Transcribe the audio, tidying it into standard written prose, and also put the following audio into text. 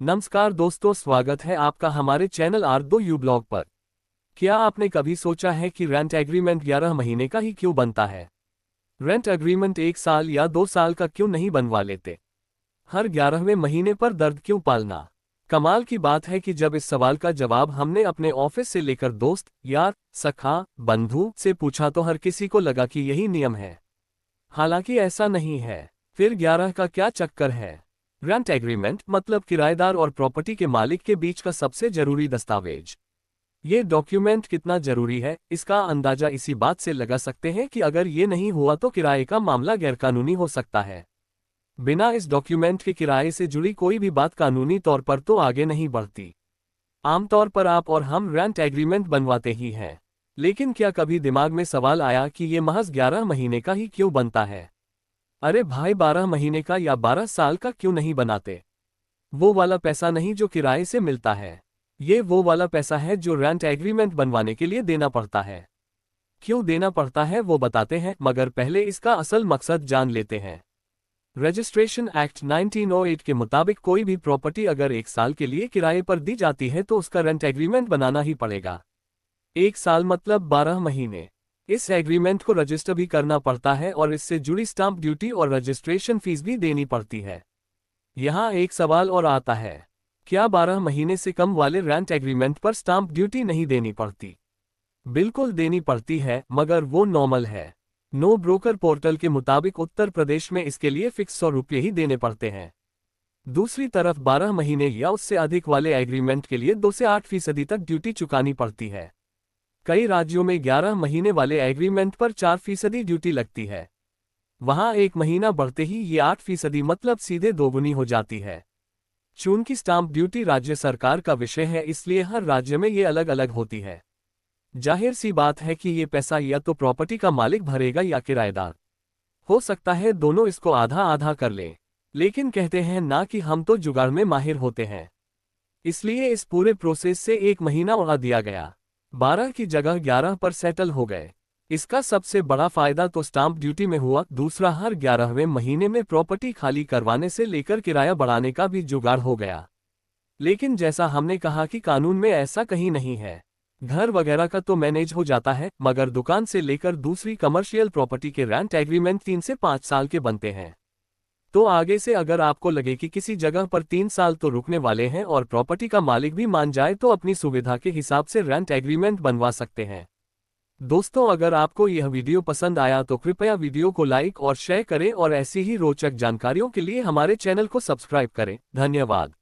नमस्कार दोस्तों, स्वागत है आपका हमारे चैनल R2U ब्लॉग पर। क्या आपने कभी सोचा है कि रेंट एग्रीमेंट 11 महीने का ही क्यों बनता है? रेंट एग्रीमेंट 1 साल या 2 साल का क्यों नहीं बनवा लेते? हर 11वें महीने पर दर्द क्यों पालना? कमाल की बात है कि जब इस सवाल का जवाब हमने अपने ऑफिस से लेकर दोस्त, यार, सखा, बंधु से पूछा तो हर किसी को लगा कि यही नियम है। हालांकि ऐसा नहीं है। फिर 11 का क्या चक्कर है? रेंट एग्रीमेंट मतलब किराएदार और प्रॉपर्टी के मालिक के बीच का सबसे जरूरी दस्तावेज। ये डॉक्यूमेंट कितना जरूरी है, इसका अंदाजा इसी बात से लगा सकते हैं कि अगर ये नहीं हुआ तो किराए का मामला गैरकानूनी हो सकता है। बिना इस डॉक्यूमेंट के किराए से जुड़ी कोई भी बात कानूनी तौर पर तो आगे नहीं बढ़ती। आमतौर पर आप और हम रेंट एग्रीमेंट बनवाते ही हैं, लेकिन क्या कभी दिमाग में सवाल आया कि ये महज 11 महीने का ही क्यों बनता है? अरे भाई, 12 महीने का या 12 साल का क्यों नहीं बनाते? वो वाला पैसा नहीं जो किराए से मिलता है, ये वो वाला पैसा है जो रेंट एग्रीमेंट बनवाने के लिए देना पड़ता है। क्यों देना पड़ता है वो बताते हैं, मगर पहले इसका असल मकसद जान लेते हैं। रजिस्ट्रेशन एक्ट 1908 के मुताबिक कोई भी प्रॉपर्टी अगर 1 साल के लिए किराए पर दी जाती है तो उसका रेंट एग्रीमेंट बनाना ही पड़ेगा। 1 साल मतलब 12 महीने। इस एग्रीमेंट को रजिस्टर भी करना पड़ता है और इससे जुड़ी स्टाम्प ड्यूटी और रजिस्ट्रेशन फीस भी देनी पड़ती है। यहाँ एक सवाल और आता है, क्या 12 महीने से कम वाले रेंट एग्रीमेंट पर स्टाम्प ड्यूटी नहीं देनी पड़ती? बिल्कुल देनी पड़ती है, मगर वो नॉर्मल है। नो ब्रोकर पोर्टल के मुताबिक उत्तर प्रदेश में इसके लिए फिक्स 100 रुपये ही देने पड़ते हैं। दूसरी तरफ 12 महीने या उससे अधिक वाले एग्रीमेंट के लिए 2 से 8% तक ड्यूटी चुकानी पड़ती है। कई राज्यों में 11 महीने वाले एग्रीमेंट पर 4% ड्यूटी लगती है। वहां 1 महीना बढ़ते ही ये 8% मतलब सीधे दोगुनी हो जाती है। चूंकि स्टाम्प ड्यूटी राज्य सरकार का विषय है, इसलिए हर राज्य में ये अलग अलग होती है। जाहिर सी बात है कि ये पैसा या तो प्रॉपर्टी का मालिक भरेगा या किराएदार। हो सकता है दोनों इसको आधा आधा कर लें, लेकिन कहते हैं ना कि हम तो जुगाड़ में माहिर होते हैं, इसलिए इस पूरे प्रोसेस से 1 महीना बढ़ा दिया गया। 12 की जगह 11 पर सेटल हो गए। इसका सबसे बड़ा फायदा तो स्टाम्प ड्यूटी में हुआ। दूसरा, हर 11वें महीने में प्रॉपर्टी खाली करवाने से लेकर किराया बढ़ाने का भी जुगाड़ हो गया। लेकिन जैसा हमने कहा कि कानून में ऐसा कहीं नहीं है। घर वगैरह का तो मैनेज हो जाता है, मगर दुकान से लेकर दूसरी कमर्शियल प्रॉपर्टी के रेंट एग्रीमेंट 3 से 5 साल के बनते हैं। तो आगे से अगर आपको लगे कि किसी जगह पर 3 साल तो रुकने वाले हैं और प्रॉपर्टी का मालिक भी मान जाए तो अपनी सुविधा के हिसाब से रेंट एग्रीमेंट बनवा सकते हैं। दोस्तों, अगर आपको यह वीडियो पसंद आया तो कृपया वीडियो को लाइक और शेयर करें और ऐसी ही रोचक जानकारियों के लिए हमारे चैनल को सब्सक्राइब करें। धन्यवाद।